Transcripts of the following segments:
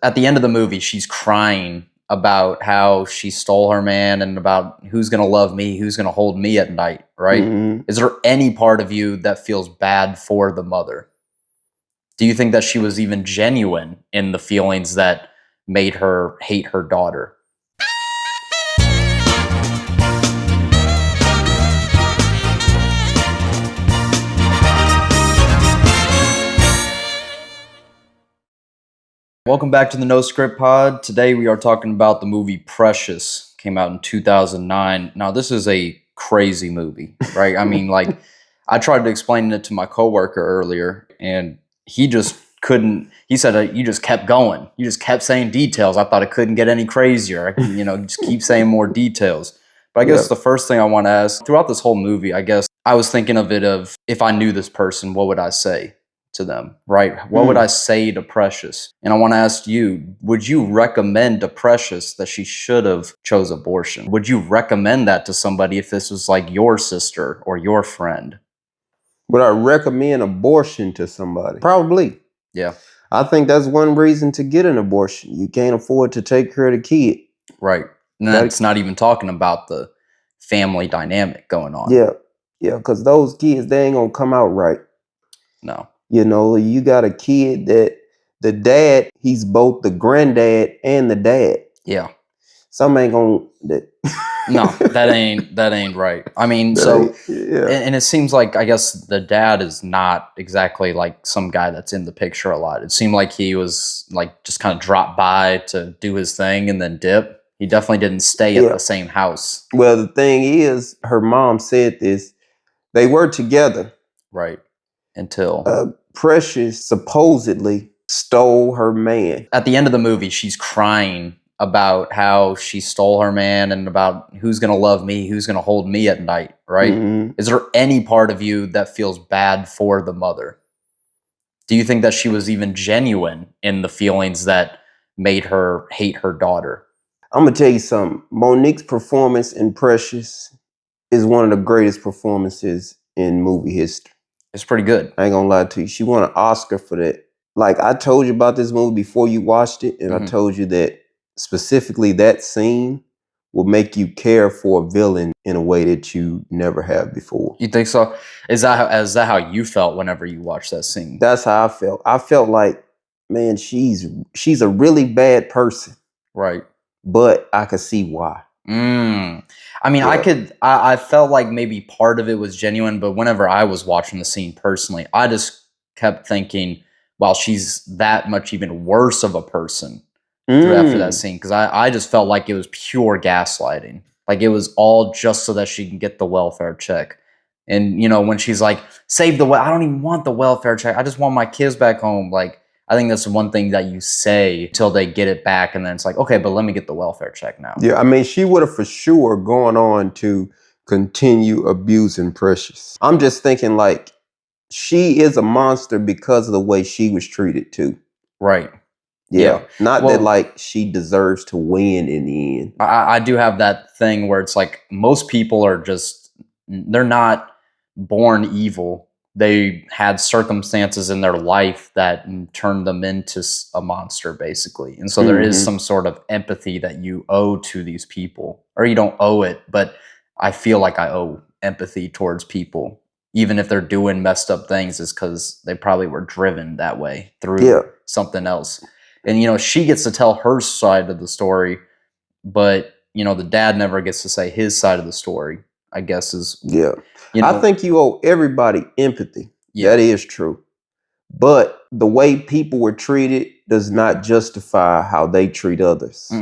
At the end of the movie, she's crying about how she stole her man and about who's going to love me, who's going to hold me at night, right? Mhm. Is there any part of you that feels bad for the mother? Do you think that she was even genuine in the feelings that made her hate her daughter? Welcome back to the No Script Pod. Today we are talking about the movie Precious. Came out in 2009. Now this is a crazy movie, right? I mean, like, I tried to explain it to my coworker earlier, and he just couldn't. He said, "You just kept going. You just kept saying details. I thought it couldn't get any crazier. Just keep saying more details." But I guess Yep. the first thing I want to ask throughout this whole movie, I guess I was thinking of it of if I knew this person, what would I say to them, right? What would I say to Precious? And I want to ask you, would you recommend to Precious that she should have chose abortion? Would you recommend that to somebody if this was like your sister or your friend? Would I recommend abortion to somebody? Probably. Yeah, I think that's one reason to get an abortion. You can't afford to take care of the kid. right. And that's not even talking about the family dynamic going on. Yeah, because those kids, they ain't gonna come out right. No. You know, you got a kid that the dad, he's both the granddad and the dad. Yeah. Some ain't gonna. No, that ain't right. I mean, and it seems like, I guess, the dad is not exactly like some guy that's in the picture a lot. It seemed like he was like just kind of dropped by to do his thing and then dip. He definitely didn't stay at the same house. Well, the thing is, her mom said this. They were together. Right. Until Precious supposedly stole her man. At the end of the movie, she's crying about how she stole her man and about who's going to love me, who's going to hold me at night, right? Mhm. Is there any part of you that feels bad for the mother? Do you think that she was even genuine in the feelings that made her hate her daughter? I'm gonna tell you something. Monique's performance in Precious is one of the greatest performances in movie history. It's pretty good. I ain't gonna lie to you. She won an Oscar for that. Like, I told you about this movie before you watched it, and I told you that specifically that scene will make you care for a villain in a way that you never have before. You think so? Is that how you felt whenever you watched that scene? That's how I felt. I felt like, man, she's a really bad person. Right. But I could see why. I mean, I felt like maybe part of it was genuine, but whenever I was watching the scene personally, I just kept thinking, wow, she's that much even worse of a person after that scene. Because I just felt like it was pure gaslighting. Like, it was all just so that she can get the welfare check. And, when she's like, I don't even want the welfare check. I just want my kids back home. Like, I think that's one thing that you say till they get it back, and then it's like, okay, but let me get the welfare check now. Yeah, I mean, she would have for sure gone on to continue abusing Precious. I'm just thinking, like, she is a monster because of the way she was treated too. Right. Yeah. Not that, like, she deserves to win in the end. I do have that thing where it's like most people are just, they're not born evil. They had circumstances in their life that turned them into a monster, basically. And so there is some sort of empathy that you owe to these people. Or you don't owe it, but I feel like I owe empathy towards people. Even if they're doing messed up things, is because they probably were driven that way through something else. And, she gets to tell her side of the story, but, the dad never gets to say his side of the story, I guess is... I think you owe everybody empathy. Yeah. That is true. But the way people were treated does not justify how they treat others.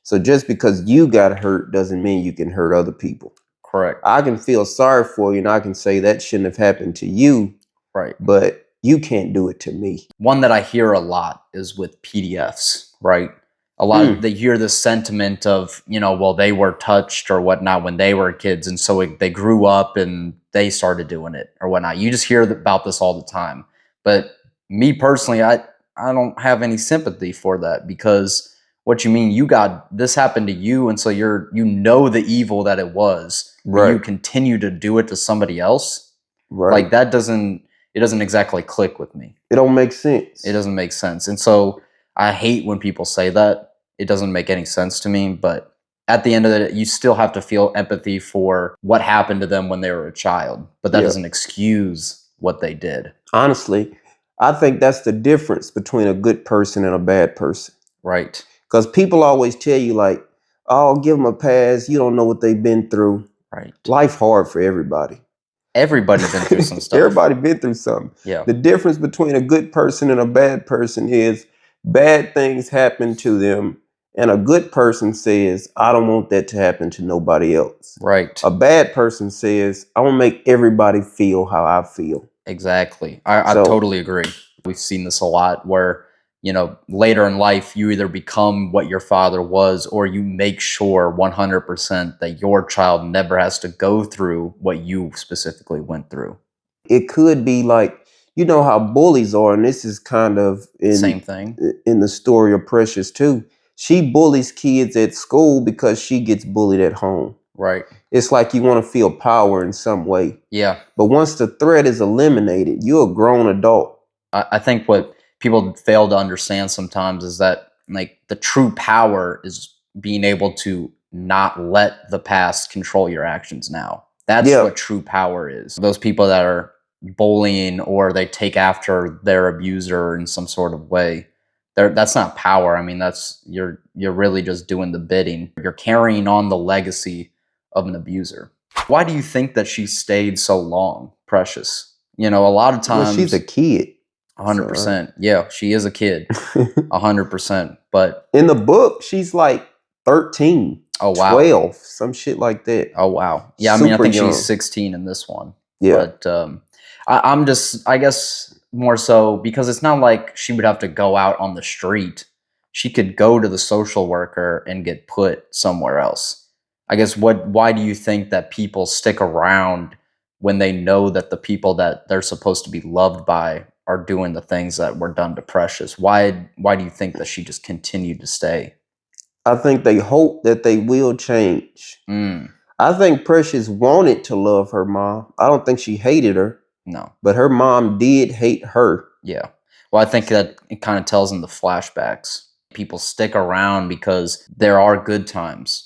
So just because you got hurt doesn't mean you can hurt other people. Correct. I can feel sorry for you and I can say that shouldn't have happened to you. Right. But you can't do it to me. One that I hear a lot is with PDFs, right? A lot they hear this sentiment of, well, they were touched or whatnot when they were kids, and so they grew up and they started doing it or whatnot. You just hear about this all the time. But me personally, I don't have any sympathy for that, because what you mean, this happened to you, and so you know the evil that it was, but you continue to do it to somebody else. Right. Like, it doesn't exactly click with me. It don't make sense. It doesn't make sense. And so I hate when people say that. It doesn't make any sense to me, but at the end of it, you still have to feel empathy for what happened to them when they were a child, but that Yeah. doesn't excuse what they did. Honestly, I think that's the difference between a good person and a bad person. Right. Because people always tell you, like, oh, give them a pass. You don't know what they've been through. Right. Life hard for everybody. Everybody's been through some stuff. Everybody been through something. Yeah. The difference between a good person and a bad person is bad things happen to them, and a good person says, I don't want that to happen to nobody else. Right. A bad person says, I want to make everybody feel how I feel. Exactly. I So- totally agree. We've seen this a lot where, later in life, you either become what your father was or you make sure 100% that your child never has to go through what you specifically went through. It could be like, you know how bullies are, and this is kind of Same thing. in the story of Precious too. She bullies kids at school because she gets bullied at home. Right. It's like you want to feel power in some way. Yeah. But once the threat is eliminated, you're a grown adult. I think what people fail to understand sometimes is that like the true power is being able to not let the past control your actions now. That's Yeah. what true power is. Those people that are bullying or they take after their abuser in some sort of way, that's not power. I mean, that's you're really just doing the bidding. You're carrying on the legacy of an abuser. Why do you think that she stayed so long, Precious? A lot of times Well, she's a kid. 100%. Yeah, she is a kid. 100%. But In the book, she's like 13, oh wow. 12, some shit like that. Oh wow. Yeah, I mean, I Super think young. she's 16 in this one. Yeah. But I'm just, I guess, more so because it's not like she would have to go out on the street. She could go to the social worker and get put somewhere else. I guess why do you think that people stick around when they know that the people that they're supposed to be loved by are doing the things that were done to Precious? Why do you think that she just continued to stay? I think they hope that they will change. Mm, I think Precious wanted to love her mom. I don't think she hated her, no. but her mom did hate her. Yeah. Well, I think that it kind of tells in the flashbacks. People stick around because there are good times.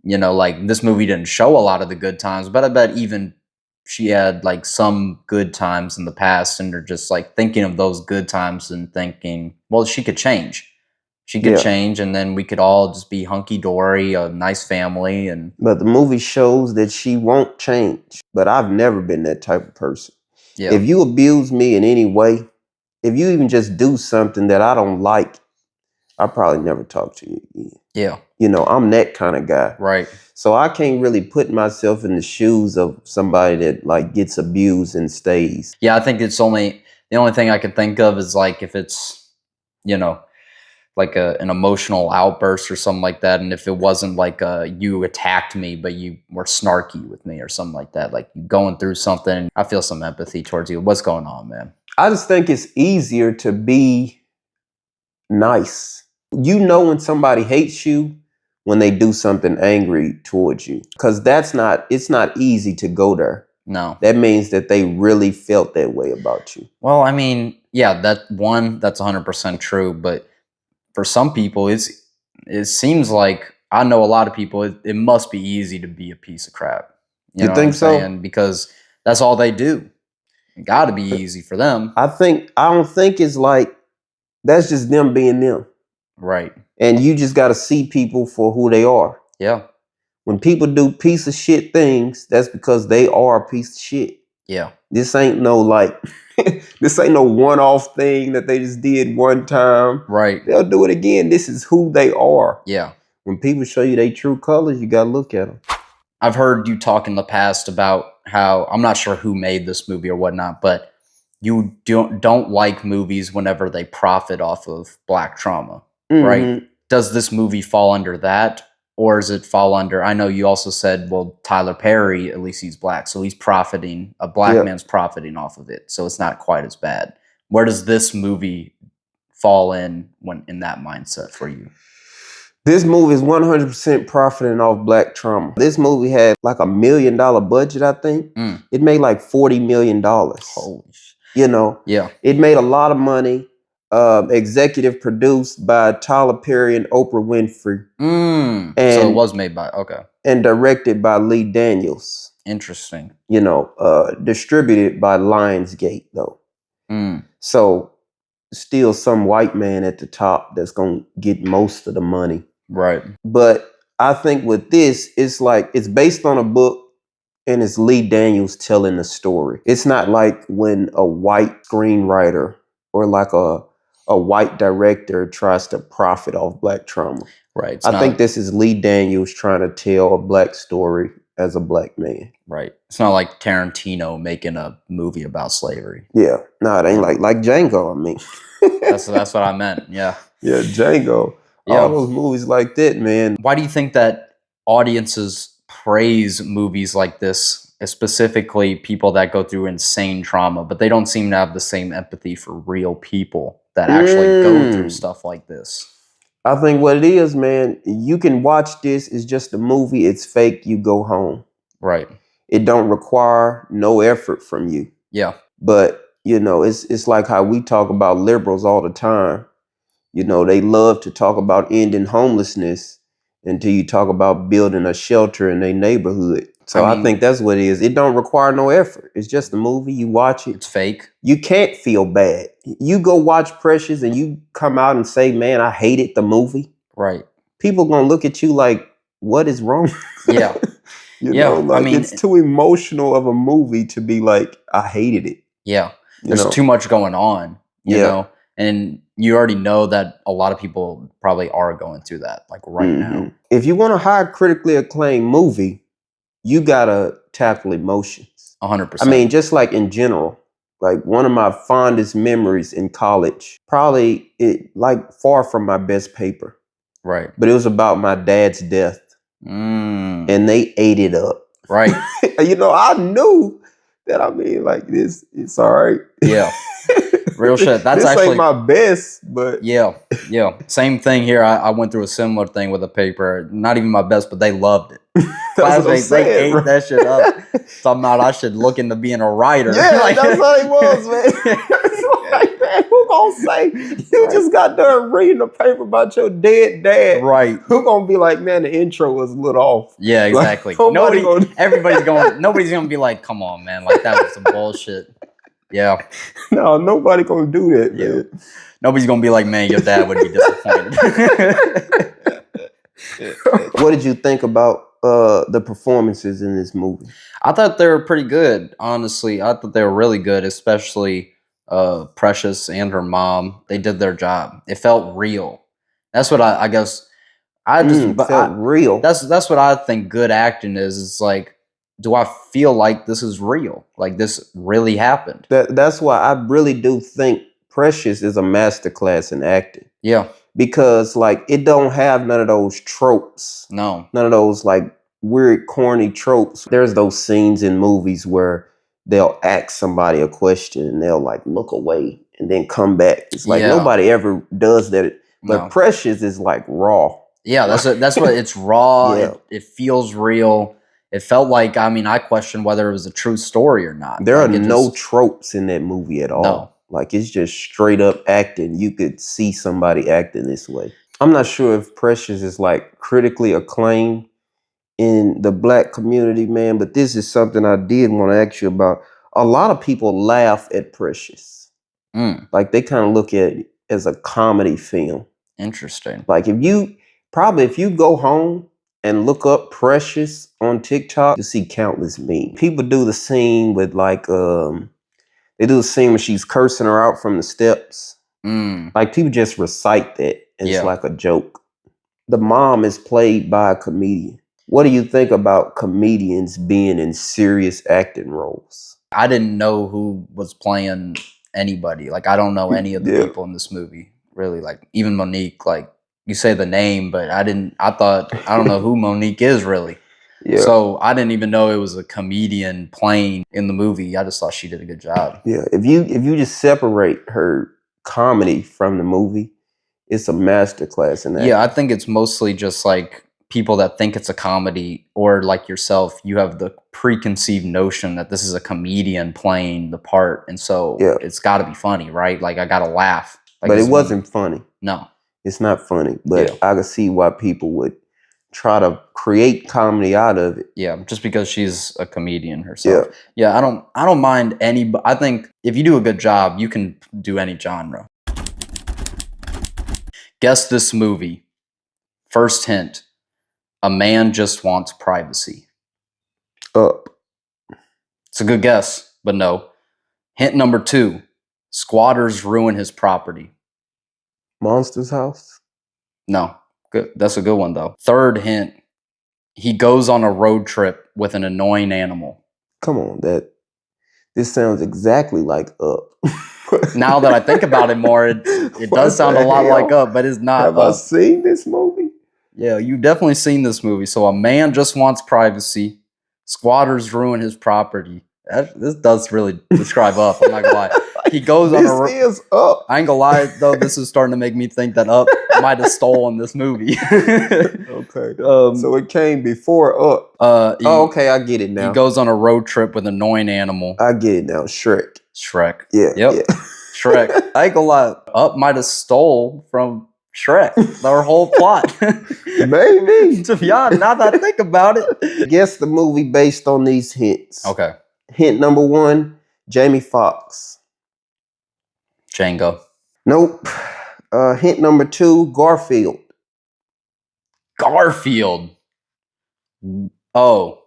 Like this movie didn't show a lot of the good times, but I bet even she had like some good times in the past and they're just like thinking of those good times and thinking, well, she could change. She could Yeah. change and then we could all just be hunky-dory, a nice family. And But the movie shows that she won't change. But I've never been that type of person. yeah. If you abuse me in any way, if you even just do something that I don't like, I'll probably never talk to you again. Yeah. I'm that kind of guy. Right. So I can't really put myself in the shoes of somebody that like gets abused and stays. Yeah, I think the only thing I could think of is like if it's, like an emotional outburst or something like that. And if it wasn't like you attacked me, but you were snarky with me or something like that, like you going through something, I feel some empathy towards you. What's going on, man? I just think it's easier to be nice. You know when somebody hates you when they do something angry towards you. Because it's not easy to go there. No. That means that they really felt that way about you. Well, I mean, yeah, that's 100% true. But for some people, it seems like, I know a lot of people, it must be easy to be a piece of crap. You know think what I'm so? saying? Because that's all they do. It got to be easy for them. I don't think it's like, that's just them being them. Right. And you just got to see people for who they are. Yeah. When people do piece of shit things, that's because they are a piece of shit. Yeah. This ain't no this ain't no one-off thing that they just did one time. Right. They'll do it again. This is who they are. Yeah. When people show you their true colors, you got to look at them. I've heard you talk in the past about how, I'm not sure who made this movie or whatnot, but you don't like movies whenever they profit off of Black trauma, right? Does this movie fall under that? Or does it fall under, I know you also said, well, Tyler Perry, at least he's Black, so he's profiting, a Black man's profiting off of it, so it's not quite as bad. Where does this movie fall in that mindset for you? This movie is 100% profiting off Black trauma. This movie had like $1 million budget, I think. It made like $40 million. Holy shit. Yeah. Yeah. It made a lot of money. executive produced by Tyler Perry and Oprah Winfrey, So it was made by and directed by Lee Daniels. Interesting. Distributed by Lionsgate though. So still some white man at the top that's gonna get most of the money. Right. But I think with this, it's like it's based on a book and it's Lee Daniels telling the story. It's not like when a white screenwriter or like a white director tries to profit off black trauma. Right. I think this is Lee Daniels trying to tell a black story as a black man. Right. It's not like Tarantino making a movie about slavery. Yeah. No, it ain't like Django, I mean. That's what I meant. Yeah. Yeah, Django. Yeah. All those movies like that, man. Why do you think that audiences praise movies like this, specifically people that go through insane trauma, but they don't seem to have the same empathy for real people that actually go through stuff like this? I think what it is, man, you can watch this, it's just a movie, it's fake, you go home. Right. It don't require no effort from you. Yeah. But, it's like how we talk about liberals all the time. They love to talk about ending homelessness until you talk about building a shelter in their neighborhood. So I think that's what it is. It don't require no effort. It's just a movie. You watch it. It's fake. You can't feel bad. You go watch Precious and you come out and say, man, I hated the movie. Right. People going to look at you like, what is wrong? Yeah. It's too emotional of a movie to be like, I hated it. Yeah. There's too much going on, you know? And you already know that a lot of people probably are going through that, like right now. If you want a high critically acclaimed movie, you got to tackle emotions. 100%. I mean, just like in general, like one of my fondest memories in college, probably far from my best paper. Right. But it was about my dad's death. And they ate it up. Right. I knew that, this, it's all right. Yeah. Real shit. That's this actually ain't my best, but yeah. Same thing here. I went through a similar thing with a paper. Not even my best, but they loved it. Classmates, they ate that shit up. Talking about I should look into being a writer. Yeah, that's how it was, man. It's man, who gonna say you just got done reading a paper about your dead dad? Right. Who gonna be like, man, the intro was a little off? Yeah, exactly. Everybody's gonna be like, come on, man, like that was some bullshit. Yeah. No, nobody gonna do that, man. Nobody's gonna be like, man, your dad would be disappointed. What did you think about the performances in this movie? I thought they were pretty good, honestly. I thought they were really good, especially Precious and her mom. They did their job. It felt real. That's what I guess. Felt real. That's what I think good acting is. It's like, do I feel like this is real? Like this really happened? That's why I really do think Precious is a masterclass in acting. Yeah. Because it don't have none of those tropes. No. None of those weird corny tropes. There's those scenes in movies where they'll ask somebody a question and they'll look away and then come back. It's nobody ever does that. But Precious is raw. Yeah, that's what it's raw. Yeah. It feels real. It felt like, I questioned whether it was a true story or not. There are no tropes in that movie at all. No. It's just straight up acting. You could see somebody acting this way. I'm not sure if Precious is critically acclaimed in the black community, man, but this is something I did want to ask you about. A lot of people laugh at Precious. They kind of look at it as a comedy film. Interesting. If you go home and look up Precious on TikTok, you'll see countless memes. People do the scene with they do the scene when she's cursing her out from the steps. People just recite that. And it's like a joke. The mom is played by a comedian. What do you think about comedians being in serious acting roles? I didn't know who was playing anybody. I don't know any of the people in this movie, really. Even Monique, you say the name, but I don't know who Monique is, really. Yeah. So I didn't even know it was a comedian playing in the movie. I just thought she did a good job. Yeah, if you just separate her comedy from the movie, it's a masterclass in that. Yeah, I think it's mostly just people that think it's a comedy, or like yourself, you have the preconceived notion that this is a comedian playing the part, and so it's got to be funny, right? I got to laugh. Like, but it it's one- wasn't funny. No. It's not funny, but Yeah. I could see why people would try to create comedy out of it. Yeah, just because she's a comedian herself. Yeah, I don't mind any. I think if you do a good job, you can do any genre. Guess this movie. First hint: a man just wants privacy. Up. It's a good guess, but no. Hint number 2: squatters ruin his property. Monsters House. No, good. That's a good one though. Third hint: he goes on a road trip with an annoying animal. Come on, this sounds exactly like Up. Now that I think about it more, it does sound a lot like Up, but it's not Have Up. I seen this movie? Yeah, you've definitely seen this movie. So a man just wants privacy. Squatters ruin his property. This does really describe Up. I'm not gonna lie. He goes on a. This is Up. I ain't gonna lie though. This is starting to make me think that Up might have stolen this movie. Okay. So it came before Up. Okay, I get it now. He goes on a road trip with an annoying animal. I get it now. Shrek. Shrek. Yeah. Yep. Yeah. Shrek. I ain't gonna lie. Up might have stole from Shrek. Their whole plot. Maybe. To be honest, now that I think about it. Guess the movie based on these hints. Okay. Hint number 1, Jamie Foxx. Django. Nope. Hint number 2, Garfield. Garfield. Oh.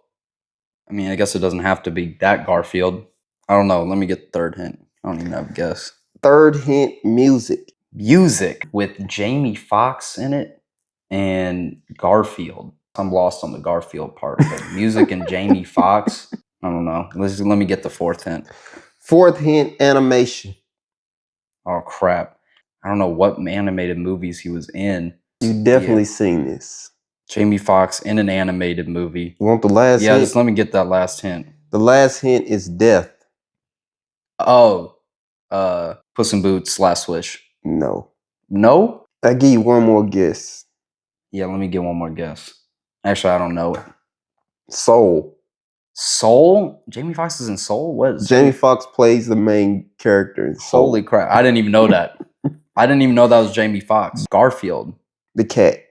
I mean, I guess it doesn't have to be that Garfield. I don't know. Let me get the third hint. I don't even have a guess. Third hint, music. Music with Jamie Foxx in it and Garfield. I'm lost on the Garfield part, but music and Jamie Foxx. I don't know. Let me get the fourth hint. Fourth hint, animation. Oh crap! I don't know what animated movies he was in. You definitely seen this. Jamie Foxx in an animated movie. You want the last hint? Yeah, just let me get that last hint. The last hint is death. Oh, Puss in Boots, Last Wish. No. No? I give you one more guess. Yeah, let me get one more guess. Actually, I don't know it. Soul. Soul? Jamie Foxx is in Soul? What is Jamie Foxx plays the main character in Soul. Holy crap. I didn't even know that. I didn't even know that was Jamie Foxx. Garfield. The cat.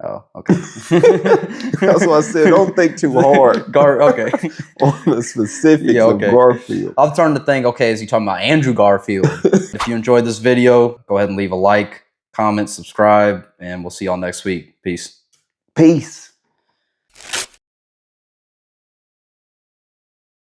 Oh, okay. That's why I said don't think too hard. Okay. On the specifics of Garfield. I'm starting to think, okay, is he talking about Andrew Garfield? If you enjoyed this video, go ahead and leave a like, comment, subscribe, and we'll see y'all next week. Peace. Peace.